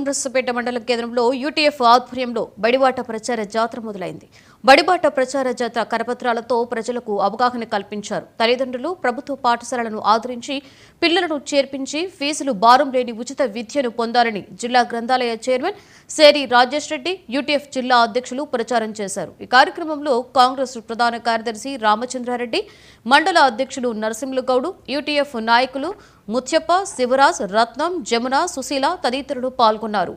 నరసపేట మండలం కేంద్రంలో యూటీఎఫ్ ఆధ్వర్యంలో బడిబాట ప్రచార జాతర మొదలైంది. బడిబాట ప్రచార జాతర కరపత్రాలతో ప్రజలకు అవగాహన కల్పించారు. తల్లిదండ్రులు ప్రభుత్వ పాఠశాలలను ఆదరించి పిల్లలను చేర్పించి ఫీజులు భారం లేని ఉచిత విద్యను పొందాలని జిల్లా గ్రంథాలయ చైర్మన్ సేరి రాజేష్ రెడ్డి, యూటీఎఫ్ జిల్లా అధ్యక్షులు ప్రచారం చేశారు. ఈ కార్యక్రమంలో కాంగ్రెస్ ప్రధాన కార్యదర్శి రామచంద్రారెడ్డి, మండల అధ్యక్షులు నరసింహులగౌడ్, యూటీఎఫ్ నాయకులు ముత్యప్ప, శివరాజ్, రత్నం, జమున, సుశీల తదితరులు పాల్గొన్నారు.